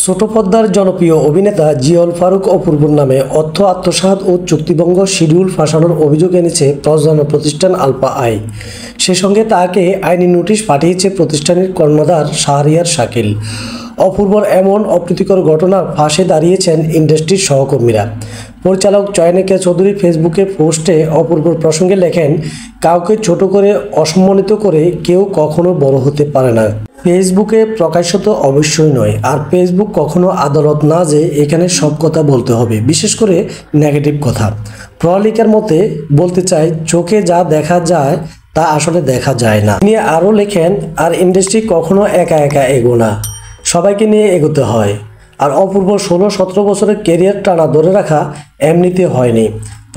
ছোট পর্দার জনপ্রিয় অভিনেতা জিয়ল ফারুক অপূর্বর নামে অর্থ আত্মসাৎ ও চুক্তিভঙ্গ শিডিউল ফাঁসানোর অভিযোগ এনেছে প্রযোজনা প্রতিষ্ঠান আলফা আই। সে সঙ্গে তাকে আইনি নোটিশ পাঠিয়েছে প্রতিষ্ঠানের কর্ণধার শাহরিয়ার শাকিল। অপূর্বর এমন অপ্রীতিকর ঘটনার ফাঁসে দাঁড়িয়েছেন ইন্ডাস্ট্রির সহকর্মীরা। পরিচালক চয়নিকা চৌধুরী ফেসবুকে পোস্টে অপূর্বর প্রসঙ্গে লেখেন, কাউকে ছোট করে অসম্মানিত করে কেউ কখনো বড় হতে পারে না। ফেসবুকে প্রকাশ্যত অবশ্যই নয়, আর ফেসবুক কখনো আদালত না যে এখানে সব কথা বলতে হবে, বিশেষ করে নেগেটিভ কথা। প্রলিকার মতে বলতে চাই, চোখে যা দেখা যায় তা আসলে দেখা যায় না। তিনি আরও লেখেন, আর ইন্ডাস্ট্রি কখনো একা একা এগো না, সবাইকে নিয়ে এগোতে হয়। আর অপূর্ব 16-17 বছরের কেরিয়ার টানা ধরে রাখা এমনিতে হয়নি।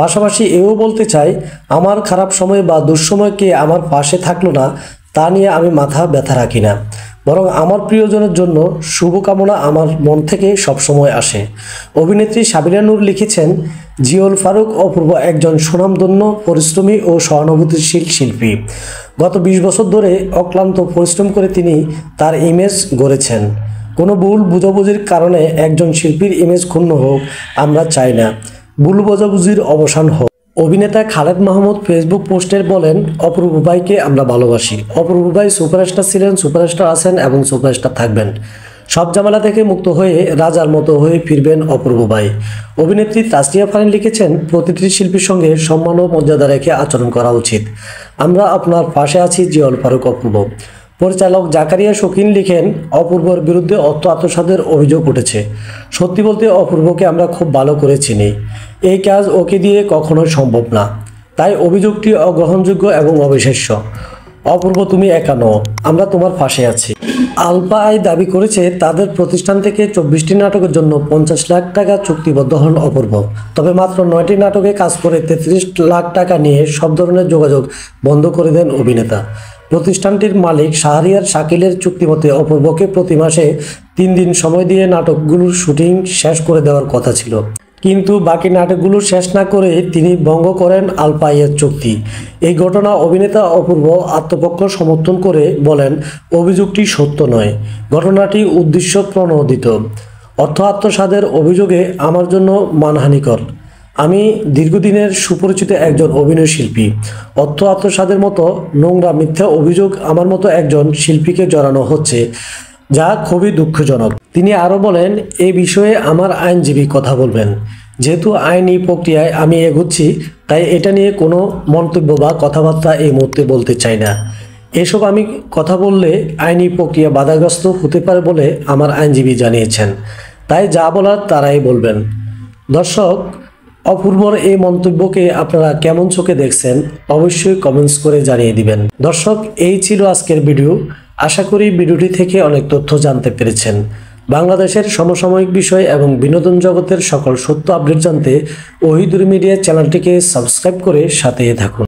পাশাপাশি এও বলতে চাই, আমার খারাপ সময় বা দুঃসময় কে আমার পাশে থাকলো না তা নিয়ে আমি মাথা ব্যথা রাখি না, বরং আমার প্রিয়জনের জন্য শুভকামনা আমার মন থেকে সবসময় আসে। অভিনেত্রী সাবিনা নূর লিখেছেন, জিয়ল ফারুক অপূর্ব একজন সুনামধন্য, পরিশ্রমী ও সহানুভূতিশীল শিল্পী। গত 20 বছর ধরে অক্লান্ত পরিশ্রম করে তিনি তার ইমেজ গড়েছেন। কোনো ভুল বোঝাবুঝির কারণে একজন শিল্পীর ইমেজ ক্ষুণ্ণ হোক আমরা চাই না, ভুল বোঝাবুঝির অবসান হোক। অভিনেতা খালেদ মাহমুদ ফেসবুক পোস্টে বলেন, অপূর্ব ভাইকে আমরা ভালোবাসি। অপূর্ব ভাই সুপারস্টার ছিলেন, সুপারস্টার আছেন এবং সুপারস্টার থাকবেন। সব ঝামেলা থেকে মুক্ত হয়ে রাজার মতো হয়ে ফিরবেন অপূর্ব ভাই। অভিনেত্রী তাসনিয়া ফারিন লিখেছেন, প্রতিটি শিল্পীর সঙ্গে সম্মান ও মর্যাদা রেখে আচরণ করা উচিত। আমরা আপনার পাশে আছি, জিয়ল ফারুক অপূর্ব। পরিচালক জাকারিয়া শৌখিন লিখেন, অপূর্বর বিরুদ্ধে অর্থ আত্মসাতের অভিযোগ উঠেছে। সত্যি বলতে অপূর্বকে আমরা খুব ভালো করে চিনি। এই কাজ ওকে দিয়ে কখনোই সম্ভব না, তাই অভিযোগটি অগ্রহণযোগ্য এবং অবিশ্বাস্য। অপূর্ব, তুমি একা নও, আমরা তোমার পাশে আছি। আলফা আই দাবি করেছে, তাদের প্রতিষ্ঠান থেকে 24টি নাটকের জন্য 50 লাখ টাকা চুক্তিবদ্ধ হন অপূর্ব। তবে মাত্র 9টি নাটকে কাজ করে 33 লাখ টাকা নিয়ে সব ধরনের যোগাযোগ বন্ধ করে দেন অভিনেতা। প্রতিষ্ঠানটির মালিক শাহরিয়ার শাকিলের চুক্তিমতে অপূর্বকে প্রতি মাসে 3 দিন সময় দিয়ে নাটকগুলোর শুটিং শেষ করে দেওয়ার কথা ছিল, কিন্তু বাকি নাটকগুলো শেষ না করে তিনি ভঙ্গ করেন আলফা আইয়ের চুক্তি। এই ঘটনা অভিনেতা অপূর্ব আত্মপক্ষ সমর্থন করে বলেন, অভিযোগটি সত্য নয়, ঘটনাটি উদ্দেশ্য প্রণোদিত। অর্থ আত্মসাতের অভিযোগে আমার জন্য মানহানিকর। আমি দীর্ঘদিনের সুপরিচিত একজন অভিনয় শিল্পী। অর্থ আত্মসাতের মতো নোংরা মিথ্যা অভিযোগ আমার মতো একজন শিল্পীকে জড়ানো হচ্ছে, যা খুবই দুঃখজনক। তিনি আরও বলেন, এই বিষয়ে আমার আইনজীবী কথা বলবেন। যেহেতু আইনি প্রক্রিয়ায় আমি এগোচ্ছি, তাই এটা নিয়ে কোনো মন্তব্য বা কথাবার্তা এই মুহূর্তে বলতে চাই না। এসব আমি কথা বললে আইনি প্রক্রিয়া বাধাগ্রস্ত হতে পারে বলে আমার আইনজীবী জানিয়েছেন, তাই যা বলার তারাই বলবেন। দর্শক, অপূর্বর এই মন্তব্যকে আপনারা কেমন চোখে দেখছেন অবশ্যই কমেন্টস করে জানিয়ে দিবেন। দর্শক, এই ছিল আজকের ভিডিও। আশা করি ভিডিওটি থেকে অনেক তথ্য জানতে পেরেছেন। বাংলাদেশের সমসাময়িক বিষয় এবং বিনোদন জগতের সকল সত্য আপডেট জানতে ওহিদুর মিডিয়া চ্যানেলটিকে সাবস্ক্রাইব করে সাথে থাকুন।